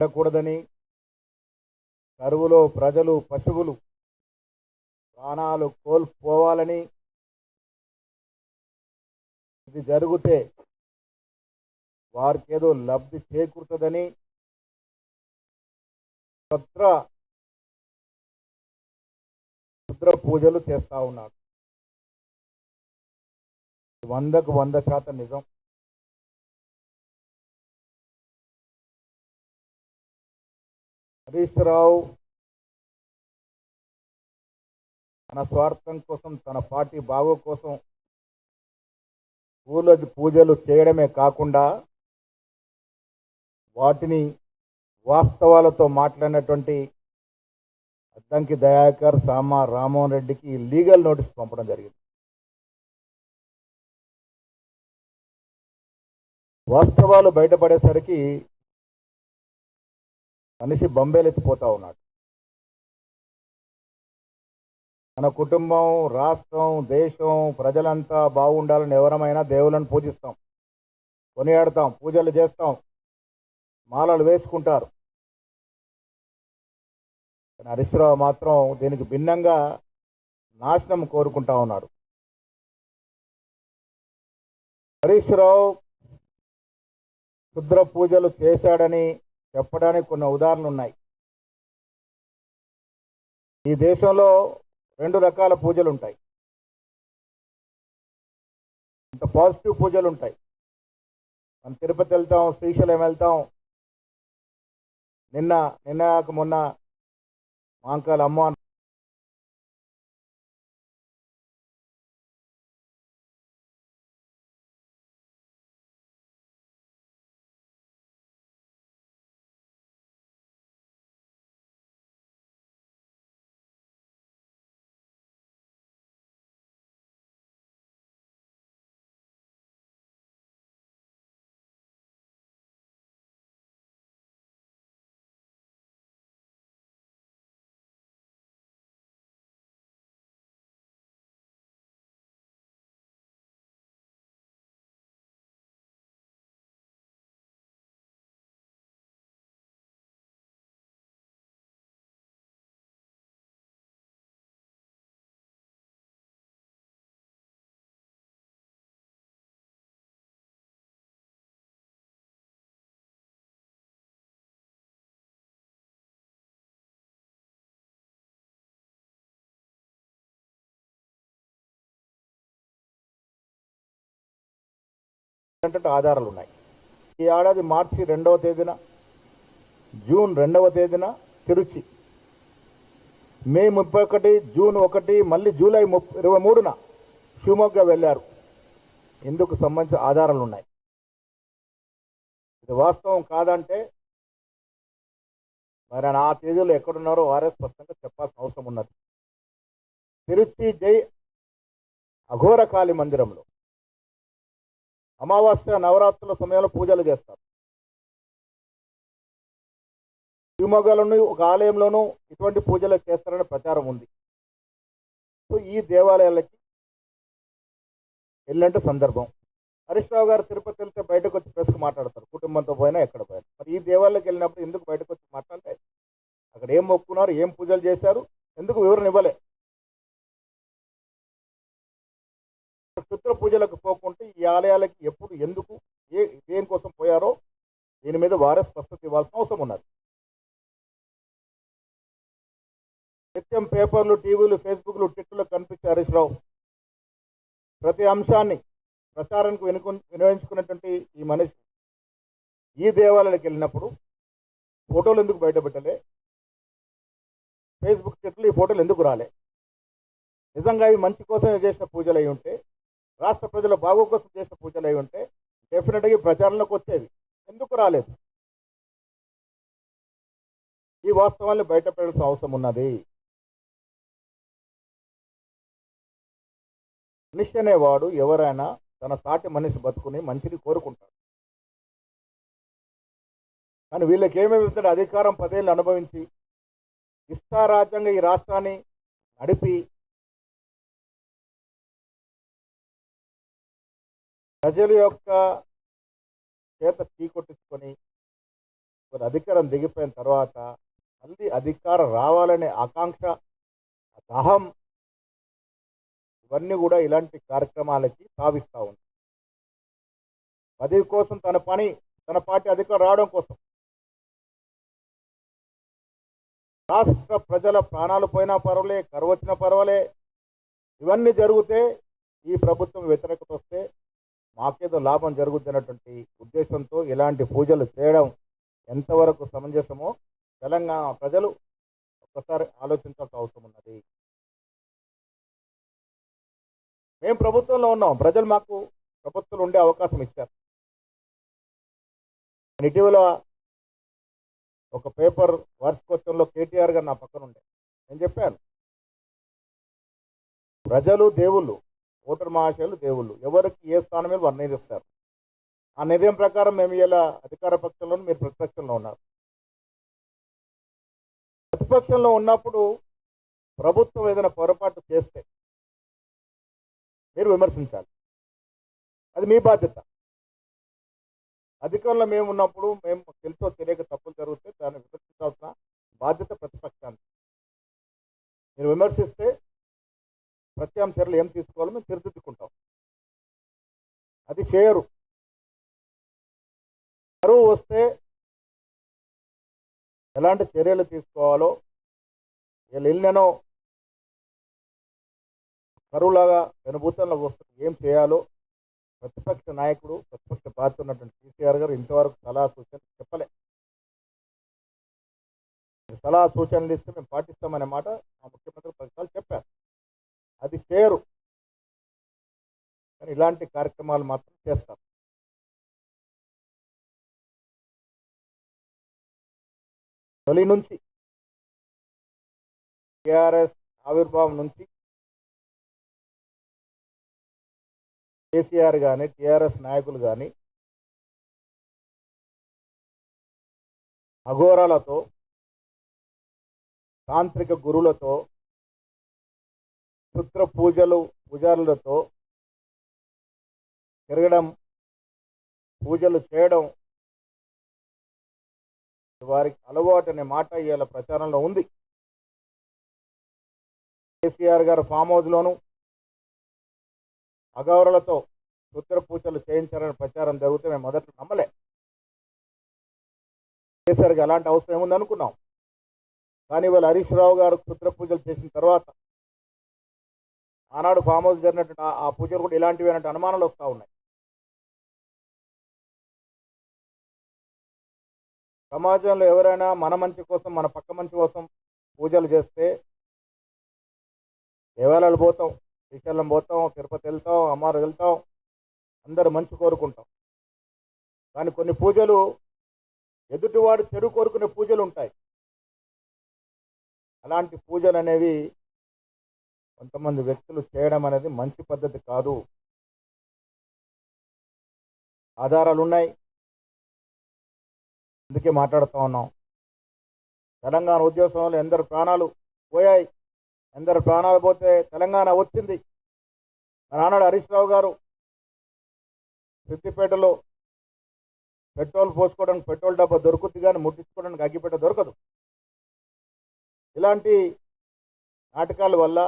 ఉండకూడదని, కరువులో ప్రజలు పశువులు ప్రాణాలు కోల్పోవాలని, ఇది జరిగితే వారికేదో లబ్ధి చేకూరుతుందని క్షుద్ర పూజలు చేస్తా ఉన్నాడు. 100కు 100% నిజం. హరీష్ రావు తన స్వార్థం కోసం, తన పార్టీ బాగో కోసం పూజలు చేయడమే కాకుండా వాటిని వాస్తవాలతో మాట్లాడినటువంటి అద్దంకి దయాకర్, సామా రామ్మోహన్ రెడ్డికి లీగల్ నోటీస్ పంపడం జరిగింది. వాస్తవాలు బయటపడేసరికి మనిషి బొంబేలెత్తిపోతా ఉన్నాడు. మన కుటుంబం, రాష్ట్రం, దేశం, ప్రజలంతా బాగుండాలని ఎవరమైనా దేవుళ్ళను పూజిస్తాం, కొనియాడతాం, పూజలు చేస్తాం, మాలలు వేసుకుంటారు. హరీష్ రావు మాత్రం దీనికి భిన్నంగా నాశనం కోరుకుంటా ఉన్నాడు. హరీష్ రావు క్షుద్ర పూజలు చేశాడని చెప్పడానికి కొన్ని ఉదాహరణలు ఉన్నాయి. ఈ దేశంలో 2 రకాల పూజలు ఉంటాయి. ఇంత పాజిటివ్ పూజలు ఉంటాయి. మనం తిరుపతి వెళ్తాం, శ్రీశైలం వెళ్తాం. మొన్న మాంకాల అమ్మ ఆధారాలు ఉన్నాయి. ఈ ఏడాది మార్చి 2వ తేదీన, జూన్ 2వ తేదీన తిరుచి, మే 31, జూన్ 1, మళ్ళీ జూలై 23న షివమొగ్గ వెళ్ళారు. ఇందుకు సంబంధించిన ఆధారాలు ఉన్నాయి. ఇది వాస్తవం కాదంటే మరి ఆ తేదీలో ఎక్కడున్నారో వారే స్పష్టంగా చెప్పాల్సిన అవసరం ఉన్నది. తిరుచి జై అఘోర కాళీ మందిరంలో అమావాస్య నవరాత్రుల సమయంలో పూజలు చేస్తారు. శివమొగ్గలోని ఒక ఆలయంలోనూ ఇటువంటి పూజలు చేస్తారని ప్రచారం ఉంది. సో ఈ దేవాలయాలకి వెళ్ళినట్టు సందర్భం. హరీష్ రావు గారు తిరుపతి వెళ్తే బయటకు వచ్చి ప్రెస్కి మాట్లాడతారు, కుటుంబంతో పోయినా ఎక్కడ పోయినా. మరి ఈ దేవాలయాలకు వెళ్ళినప్పుడు ఎందుకు బయటకు వచ్చి మాట్లాడితే అక్కడ ఏం మొక్కున్నారు, ఏం పూజలు చేశారు, ఎందుకు వివరణ ఇవ్వలే? క్షుద్ర పూజలకు పోకుంటే ఈ ఆలయాలకి ఎప్పుడు, ఎందుకు, దేనికోసం పోయారో దీని మీద వారే స్పష్టత ఇవ్వాల్సిన అవసరం ఉన్నది. నిత్యం పేపర్లు, టీవీలు, ఫేస్బుక్లు, ట్విట్టర్లు కనిపించే హరీష్ రావు ప్రతి అంశాన్ని ప్రచారానికి వినియోగించుకున్నటువంటి ఈ మనిషి ఈ దేవాలయాలకు వెళ్ళినప్పుడు ఫోటోలు ఎందుకు బయటపెట్టలే? ఫేస్బుక్ ట్విట్టర్లు ఈ ఫోటోలు ఎందుకు రాలే? నిజంగా ఇవి మంచి కోసమే చేసిన పూజలు అయి ఉంటే, రాష్ట్ర ప్రజల బాగు కోసం చేసిన పూజలు అయి ఉంటే డెఫినెట్గా ప్రచారంలోకి వచ్చేవి. ఎందుకు రాలేదు? ఈ వాస్తవాన్ని బయటపెట్టాల్సిన అవసరం ఉన్నది. మనిషి అనేవాడు ఎవరైనా తన సాటి మనిషి బతుకుని మంచిని కోరుకుంటాడు. కానీ వీళ్ళకి ఏమేమి అధికారం 10 ఏళ్ళు అనుభవించి ఇష్టారాజ్యంగా ఈ రాష్ట్రాన్ని నడిపి ప్రజల యొక్క చేత చీకొట్టించుకొని మరి అధికారం దిగిపోయిన తర్వాత మళ్ళీ అధికారం రావాలనే ఆకాంక్ష, దాహం, ఇవన్నీ కూడా ఇలాంటి కార్యక్రమాలకి తావిస్తూ ఉంది. పదవి కోసం తన పార్టీ అధికారం రావడం కోసం రాష్ట్ర ప్రజల ప్రాణాలు పోయినా పర్వాలే, కరువు వచ్చినా పర్వాలే, ఇవన్నీ జరిగితే ఈ ప్రభుత్వం వ్యతిరేకత వస్తే మాకేదో లాభం జరుగుద్ది అన్నటువంటి ఉద్దేశంతో ఇలాంటి పూజలు చేయడం ఎంతవరకు సమంజసమో తెలంగాణ ప్రజలు ఒక్కసారి ఆలోచించాల్సిన అవసరం ఉన్నది. మేము ప్రభుత్వంలో ఉన్నాం, ప్రజలు మాకు ప్రభుత్వంలో ఉండే అవకాశం ఇచ్చారు. ఇటీవల ఒక పేపర్ వార్షికోత్సవంలో కేటీఆర్ గారు నా పక్కన ఉండే, నేను చెప్పాను, ప్రజలు దేవుళ్ళు, ఓటర్ మహాశయులు దేవుళ్ళు, ఎవరికి ఏ స్థానం మీద వారు నిర్ణయిస్తారు. ఆ నిర్ణయం ప్రకారం మేము ఇలా అధికార పక్షంలో, మీరు ప్రతిపక్షంలో ఉన్నారు. ప్రతిపక్షంలో ఉన్నప్పుడు ప్రభుత్వం ఏదైనా పొరపాటు చేస్తే మీరు విమర్శించాలి, అది మీ బాధ్యత. అధికారంలో మేము ఉన్నప్పుడు మేము తెలుసో తెలియక తప్పులు జరిగితే దాన్ని విమర్శించాల్సిన బాధ్యత ప్రతిపక్షానికి. మీరు విమర్శిస్తే ప్రత్యామ్నాయ చర్యలు ఏం తీసుకోవాలో మేము తీర్చిదిద్దుకుంటాం. అది చేయరు. కరువు వస్తే ఎలాంటి చర్యలు తీసుకోవాలో, వీళ్ళు ఇళ్ళనో కరువులాగా వెనుభూతంలో వస్తుంది ఏం చేయాలో ప్రతిపక్ష నాయకుడు, ప్రతిపక్ష బాధ్యత ఉన్నటువంటి కేసీఆర్ గారు ఇంతవరకు సలహా సూచనలు చెప్పలే. సలహా సూచనలు ఇస్తే మేము పాటిస్తామనే మాట మా ముఖ్యమంత్రి 10 సార్లు చెప్పారు. అది చేయరు, కానీ ఇలాంటి కార్యక్రమాలు మాత్రం చేస్తారు. తొలి నుంచి టీఆర్ఎస్ ఆవిర్భావం నుంచి కేసీఆర్ కానీ టీఆర్ఎస్ నాయకులు కానీ అఘోరాలతో, తాంత్రిక గురువులతో, క్షుద్ర పూజారులతో తిరగడం, పూజలు చేయడం వారికి అలవాటు అనే మాట ఇవాళ ప్రచారంలో ఉంది. కేసీఆర్ గారు ఫామ్ హౌస్లోను అగౌరలతో క్షుద్ర పూజలు చేయించారని ప్రచారం జరిగితే మేము మొదట్లో నమ్మలే. కేసీఆర్ గారు అలాంటి అవసరం ఏముంది అనుకున్నాం. కానీ ఇవాళ హరీష్ రావు గారు క్షుద్ర పూజలు చేసిన తర్వాత ఆనాడు ఫామ్ హౌస్ జరిగినట్టు ఆ పూజలు కూడా ఇలాంటివి అన్నట్టు అనుమానాలు వస్తూ ఉన్నాయి. సమాజంలో ఎవరైనా మన మంచి కోసం, మన పక్క మంచి కోసం పూజలు చేస్తే దేవాలయాలు పోతాం, శ్రీశైలం పోతాం, తిరుపతి వెళ్తాం, అమ్మారు వెళ్తాం, అందరూ మంచి కోరుకుంటాం. కానీ కొన్ని పూజలు ఎదుటివాడు చెడు కోరుకునే పూజలు ఉంటాయి. అలాంటి పూజలు అనేవి కొంతమంది వ్యక్తులు చేయడం అనేది మంచి పద్ధతి కాదు. ఆధారాలు ఉన్నాయి, అందుకే మాట్లాడుతూ ఉన్నాం. తెలంగాణ ఉద్యమంలో ఎందరు ప్రాణాలు పోయాయి, ఎందరు ప్రాణాలు పోతే తెలంగాణ వచ్చింది. మా నాన్నడు హరీష్ రావు గారు సిద్దిపేటలో పెట్రోల్ పోసుకోవడానికి పెట్రోల్ డబ్బా దొరుకుతుంది, కానీ ముట్టించుకోవడానికి అగ్గిపెట్ట దొరకదు. ఇలాంటి నాటకాల వల్ల